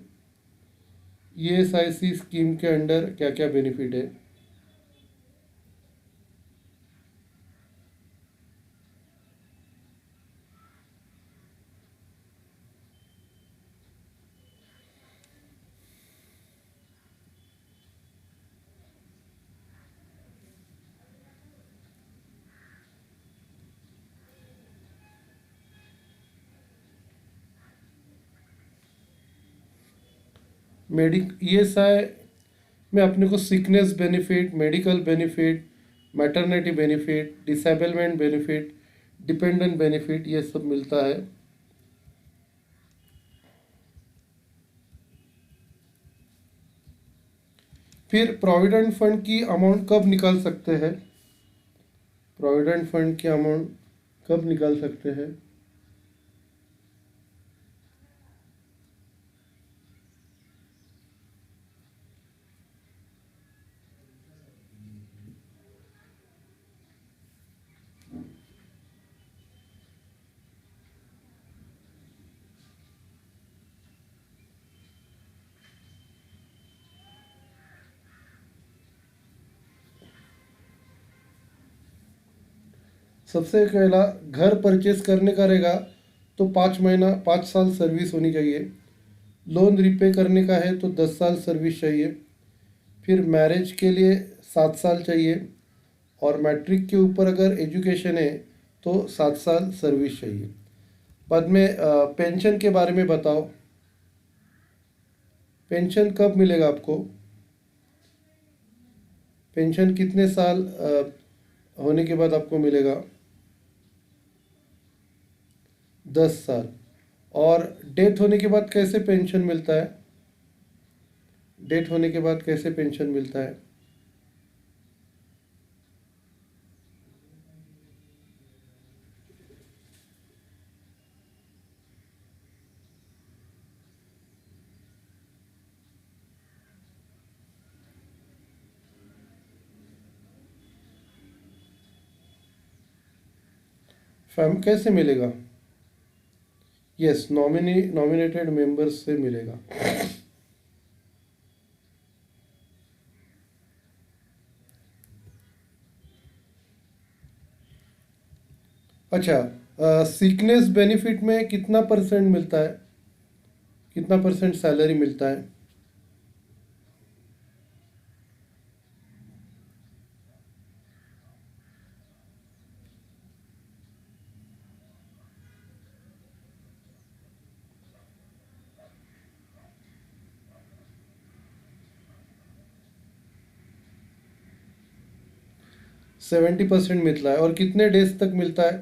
ईएसआईसी स्कीम के अंडर क्या क्या बेनिफिट है? ईएसआई में अपने को sickness benefit, medical benefit, maternity benefit, disablement benefit, dependent benefit, ये सब मिलता है। फिर प्रोविडेंट फंड की अमाउंट कब निकाल सकते हैं? प्रोविडेंट फंड की अमाउंट कब निकाल सकते हैं? सबसे पहला, घर परचेस करने का रहेगा तो 5 महीना 5 साल सर्विस होनी चाहिए। लोन रिपे करने का है तो 10 साल सर्विस चाहिए। फिर मैरिज के लिए 7 साल चाहिए। और मैट्रिक के ऊपर अगर एजुकेशन है तो 7 साल सर्विस चाहिए। बाद में पेंशन के बारे में बताओ। पेंशन कब मिलेगा आपको? पेंशन कितने साल होने के बाद आपको मिलेगा? 10 साल। और डेथ होने के बाद कैसे पेंशन मिलता है? डेथ होने के बाद कैसे पेंशन मिलता है? फैम कैसे मिलेगा? यस, नॉमिनेटेड मेंबर्स से मिलेगा। अच्छा, सीकनेस बेनिफिट में कितना परसेंट मिलता है? कितना परसेंट सैलरी मिलता है? सेवेंटी परसेंट मिलता है। और कितने डेज तक मिलता है?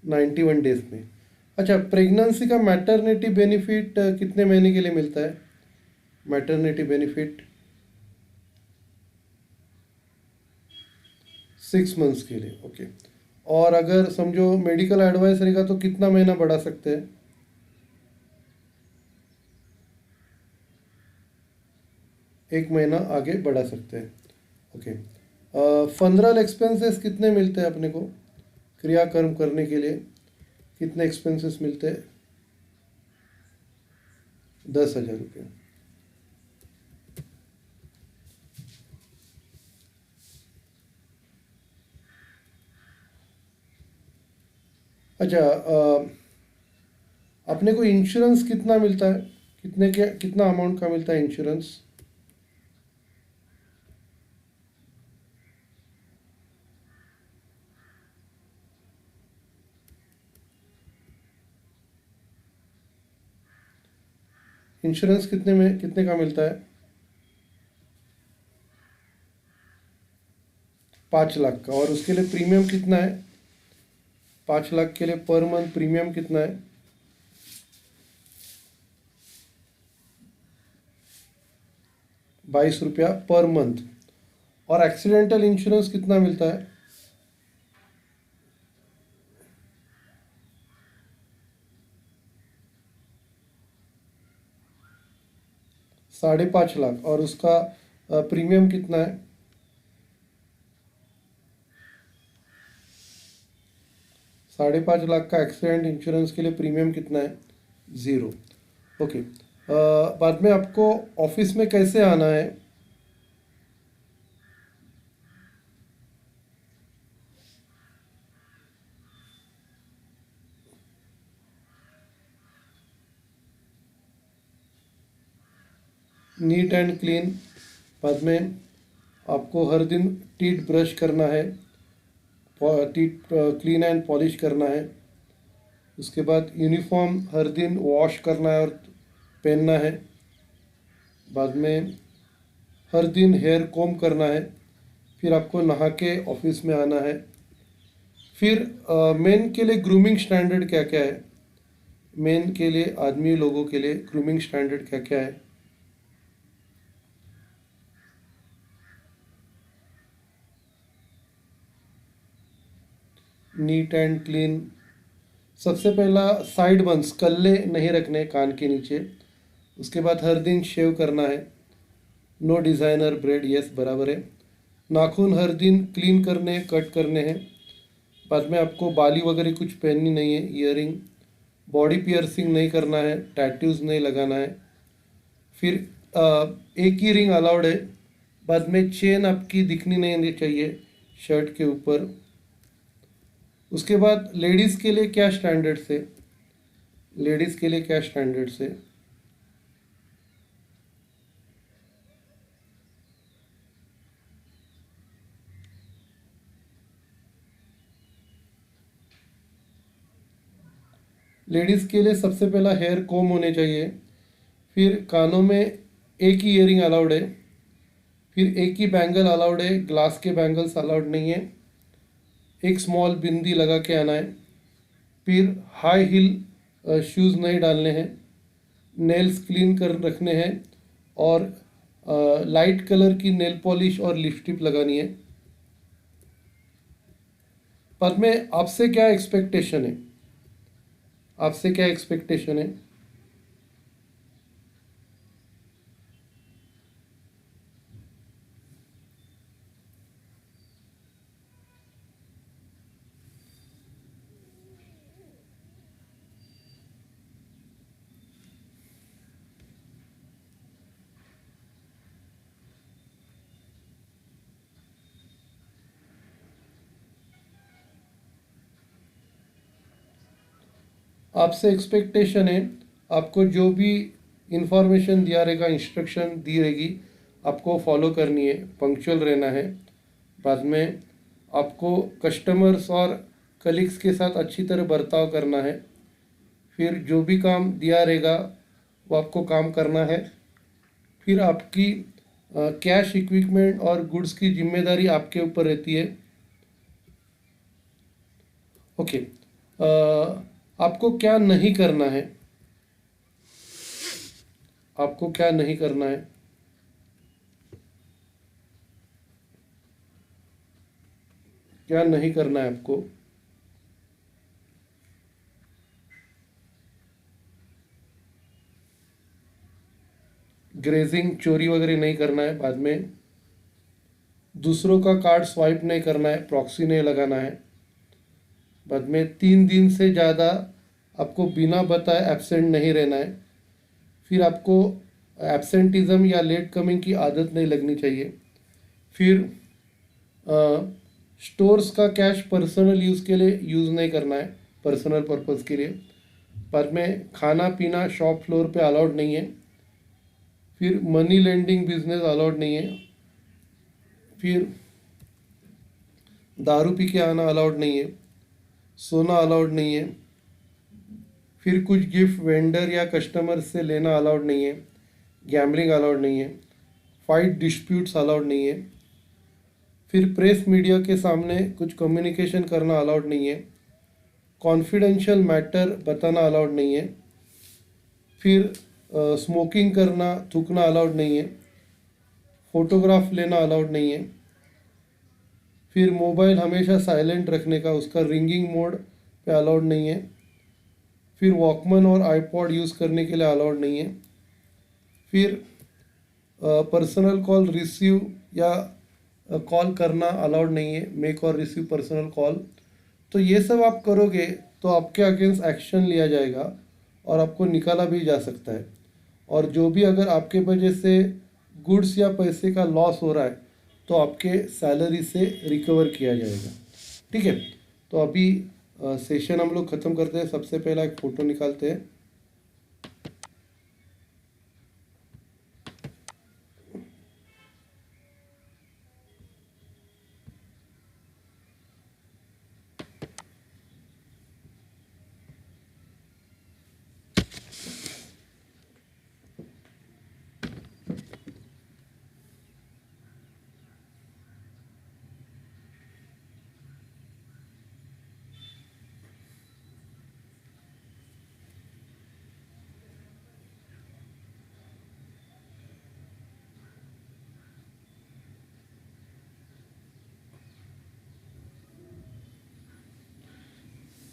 91 डेज में। अच्छा, प्रेगनेंसी का मैटरनिटी बेनिफिट कितने महीने के लिए मिलता है? मैटरनिटी बेनिफिट 6 मंथ्स के लिए। ओके। और अगर समझो मेडिकल एडवाइस रहेगा तो कितना महीना बढ़ा सकते हैं? 1 महीना आगे बढ़ा सकते हैं। ओके। फनरल एक्सपेंसेस कितने मिलते हैं अपने को? क्रियाकर्म करने के लिए कितने एक्सपेंसेस मिलते हैं? 10,000 रुपये। अच्छा, अपने को इंश्योरेंस कितना मिलता है? कितना अमाउंट का मिलता है इंश्योरेंस? इंश्योरेंस कितने का मिलता है? 5 लाख का। और उसके लिए प्रीमियम कितना है? 5 लाख के लिए पर मंथ प्रीमियम कितना है? 22 रुपया पर मंथ। और एक्सीडेंटल इंश्योरेंस कितना मिलता है? 5.5 लाख। और उसका प्रीमियम कितना है? 5.5 लाख का एक्सीडेंट इंश्योरेंस के लिए प्रीमियम कितना है? 0। ओके। बाद में आपको ऑफिस में कैसे आना है? Neat and clean. बाद में आपको हर दिन टीथ ब्रश करना है, टीथ क्लीन एंड पॉलिश करना है। उसके बाद यूनिफॉर्म हर दिन वॉश करना है और पहनना है। बाद में हर दिन हेयर कॉम्ब करना है। फिर आपको नहा के ऑफिस में आना है। फिर मेन के लिए ग्रूमिंग स्टैंडर्ड क्या क्या है? मेन के लिए, आदमी लोगों के लिए ग्रूमिंग स्टैंडर्ड क्या क्या है? Neat and clean. सबसे पहला साइड बंस, कल्ले नहीं रखने कान के नीचे। उसके बाद हर दिन शेव करना है। नो डिज़ाइनर ब्रेड, यस बराबर है। नाखून हर दिन क्लीन करने, कट करने हैं। बाद में आपको बाली वगैरह कुछ पहननी नहीं है, ईयरिंग। बॉडी पियर्सिंग नहीं करना है, टैटूज नहीं लगाना है। फिर एक ही रिंग अलाउड है। बाद में चेन आपकी दिखनी नहीं चाहिए शर्ट के ऊपर। उसके बाद लेडीज़ के लिए क्या स्टैंडर्ड से? लेडीज़ के लिए क्या स्टैंडर्ड से? लेडीज़ के लिए सबसे पहला हेयर कॉम होने चाहिए। फिर कानों में एक ही ईयरिंग अलाउड है। फिर एक ही बैंगल अलाउड है, ग्लास के बैंगल्स अलाउड नहीं है। एक स्मॉल बिंदी लगा के आना है। फिर हाई हील शूज़ नहीं डालने हैं। नेल्स क्लीन कर रखने हैं। और लाइट कलर की नेल पॉलिश और लिपस्टिक लगानी है। पर में आपसे क्या एक्सपेक्टेशन है? आपसे क्या एक्सपेक्टेशन है? आपसे एक्सपेक्टेशन है आपको जो भी इंफॉर्मेशन दिया रहेगा, इंस्ट्रक्शन दी रहेगी, आपको फॉलो करनी है, पंक्चुअल रहना है। बाद में आपको कस्टमर्स और कलीग्स के साथ अच्छी तरह बर्ताव करना है। फिर जो भी काम दिया रहेगा वो आपको काम करना है। फिर आपकी कैश इक्विपमेंट और गुड्स की जिम्मेदारी आपके ऊपर रहती है। ओके। आपको क्या नहीं करना है? आपको क्या नहीं करना है? क्या नहीं करना है आपको? ग्रेजिंग, चोरी वगैरह नहीं करना है। बाद में दूसरों का कार्ड स्वाइप नहीं करना है, प्रॉक्सी नहीं लगाना है। बाद में 3 दिन से ज़्यादा आपको बिना बताए एब्सेंट नहीं रहना है। फिर आपको एब्सेंटिज्म या लेट कमिंग की आदत नहीं लगनी चाहिए। फिर स्टोर्स का कैश पर्सनल यूज़ के लिए यूज़ नहीं करना है, पर्सनल पर्पज़ के लिए। बाद में खाना पीना शॉप फ्लोर पे अलाउड नहीं है। फिर मनी लेंडिंग बिजनेस अलाउड नहीं है। फिर दारू पी के आना अलाउड नहीं है। सोना अलाउड नहीं है। फिर कुछ गिफ्ट वेंडर या कस्टमर से लेना अलाउड नहीं है। गैम्बलिंग अलाउड नहीं है। फाइट डिस्प्यूट्स अलाउड नहीं है। फिर प्रेस मीडिया के सामने कुछ कम्युनिकेशन करना अलाउड नहीं है। कॉन्फिडेंशियल मैटर बताना अलाउड नहीं है। फिर स्मोकिंग करना थूकना अलाउड नहीं है। फ़ोटोग्राफ लेना अलाउड नहीं है। फिर मोबाइल हमेशा साइलेंट रखने का, उसका रिंगिंग मोड पे अलाउड नहीं है। फिर वॉकमैन और आईपॉड यूज़ करने के लिए अलाउड नहीं है। फिर पर्सनल कॉल रिसीव या कॉल करना अलाउड नहीं है, मेक और रिसीव पर्सनल कॉल। तो ये सब आप करोगे तो आपके अगेंस्ट एक्शन लिया जाएगा और आपको निकाला भी जा सकता है। और जो भी अगर आपके वजह से गुड्स या पैसे का लॉस हो रहा है तो आपके सैलरी से रिकवर किया जाएगा। ठीक है, तो अभी सेशन हम लोग ख़त्म करते हैं। सबसे पहला एक फ़ोटो निकालते हैं।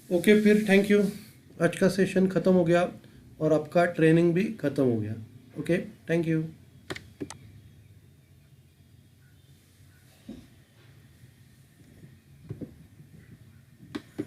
ओके, फिर थैंक यू। आज का सेशन ख़त्म हो गया और आपका ट्रेनिंग भी ख़त्म हो गया। Okay, thank you.